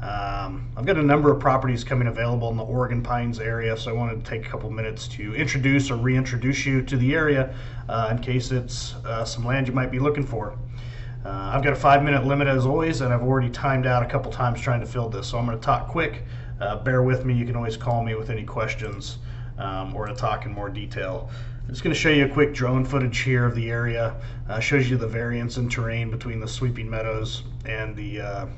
I've got a number of properties coming available in the Oregon Pines area, so I wanted to take a couple minutes to introduce or reintroduce you to the area in case it's some land you might be looking for. I've got a 5-minute limit as always, and I've already timed out a couple times trying to fill this, so I'm going to talk quick. Bear with me. You can always call me with any questions or to talk in more detail. I'm just going to show you a quick drone footage here of the area. Shows you the variance in terrain between the sweeping meadows and the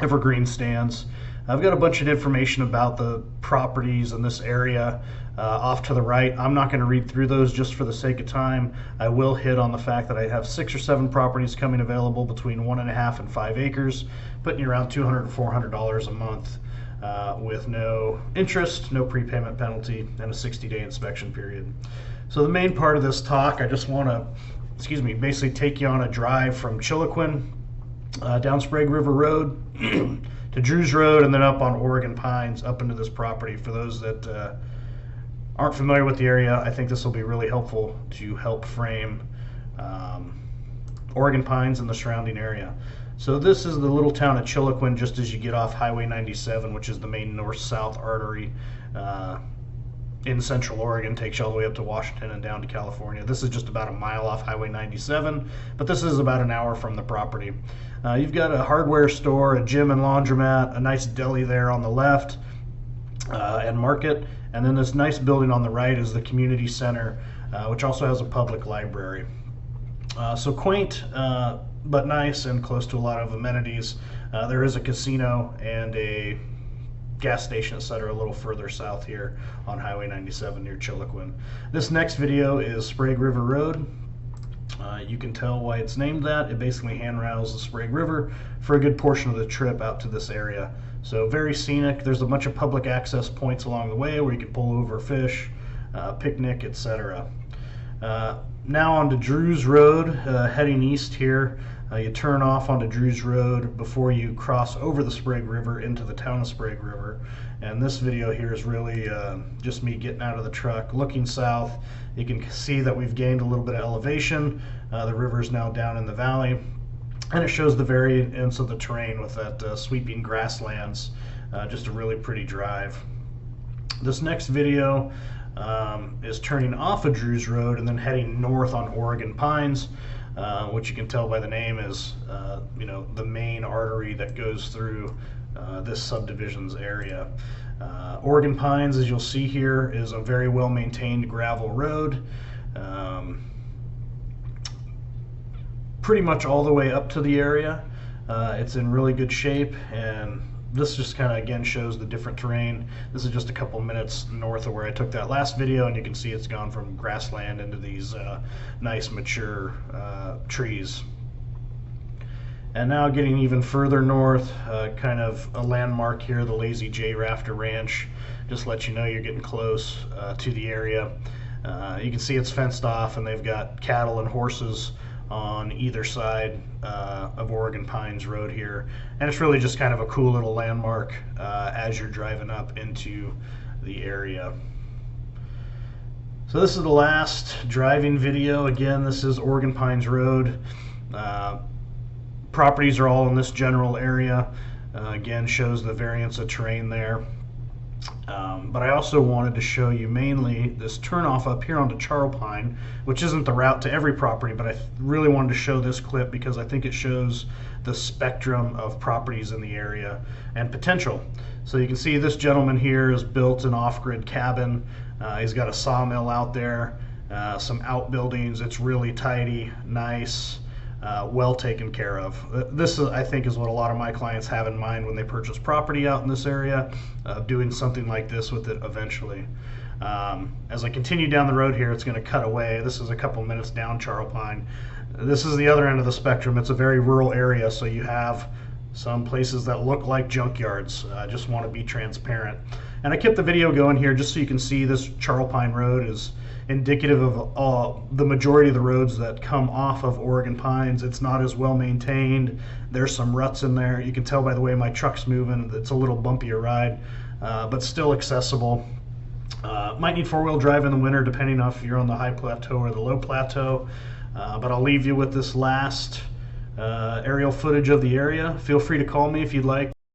evergreen stands. I've got a bunch of information about the properties in this area off to the right. I'm not going to read through those just for the sake of time. I will hit on the fact that I have 6 or 7 properties coming available between 1.5 and 5 acres, putting you around $200 to $400 a month with no interest, no prepayment penalty, and a 60-day inspection period. So the main part of this talk, I just want to, basically take you on a drive from Chiloquin down Sprague River Road to Drews Road, and then up on Oregon Pines up into this property. For those that aren't familiar with the area, I think this will be really helpful to help frame Oregon Pines and the surrounding area. So this is the little town of Chiloquin, just as you get off Highway 97, which is the main north-south artery in Central Oregon, takes you all the way up to Washington and down to California. This is just about a mile off Highway 97, but this is about an hour from the property. You've got a hardware store, a gym and laundromat, a nice deli there on the left, and market, and then this nice building on the right is the community center, which also has a public library. So quaint, but nice and close to a lot of amenities. There is a casino and a gas station, etc., a little further south here on Highway 97 near Chiloquin. This next video is Sprague River Road. You can tell why it's named that. It basically handrails the Sprague River for a good portion of the trip out to this area. So very scenic. There's a bunch of public access points along the way where you can pull over, fish, picnic, etc. Now on to Drews Road, heading east here. You turn off onto Drews Road before you cross over the Sprague River into the town of Sprague River. And this video here is really just me getting out of the truck, looking south. You can see that we've gained a little bit of elevation. The river is now down in the valley, and it shows the variance of the terrain with that sweeping grasslands. Just a really pretty drive. This next video is turning off of Drews Road and then heading north on Oregon Pines, which you can tell by the name is the main artery that goes through this subdivision's area. Oregon Pines, as you'll see here, is a very well maintained gravel road, pretty much all the way up to the area. It's in really good shape, and this just kind of again shows the different terrain. This is just a couple minutes north of where I took that last video, and you can see it's gone from grassland into these nice mature trees. And now getting even further north, kind of a landmark here, the Lazy J Rafter Ranch. Just let you know you're getting close to the area. You can see it's fenced off, and they've got cattle and horses on either side of Oregon Pines Road here, and it's really just kind of a cool little landmark as you're driving up into the area. So this is the last driving video. Again, this is Oregon Pines Road. Properties are all in this general area. Again, shows the variance of terrain there. But I also wanted to show you mainly this turnoff up here onto Chiloquin, which isn't the route to every property, but I really wanted to show this clip because I think it shows the spectrum of properties in the area and potential. So you can see this gentleman here has built an off-grid cabin. He's got a sawmill out there, some outbuildings. It's really tidy, nice, well taken care of. This is, I think, is what a lot of my clients have in mind when they purchase property out in this area, doing something like this with it eventually. As I continue down the road here, it's going to cut away. This is a couple minutes down Chiloquin. This is the other end of the spectrum. It's a very rural area, so you have some places that look like junkyards. I just want to be transparent. And I kept the video going here just so you can see this Chiloquin Road is indicative of the majority of the roads that come off of Oregon Pines. It's not as well maintained. There's some ruts in there. You can tell by the way my truck's moving. It's a little bumpier ride, but still accessible. Might need four-wheel drive in the winter depending on if you're on the high plateau or the low plateau. But I'll leave you with this last aerial footage of the area. Feel free to call me if you'd like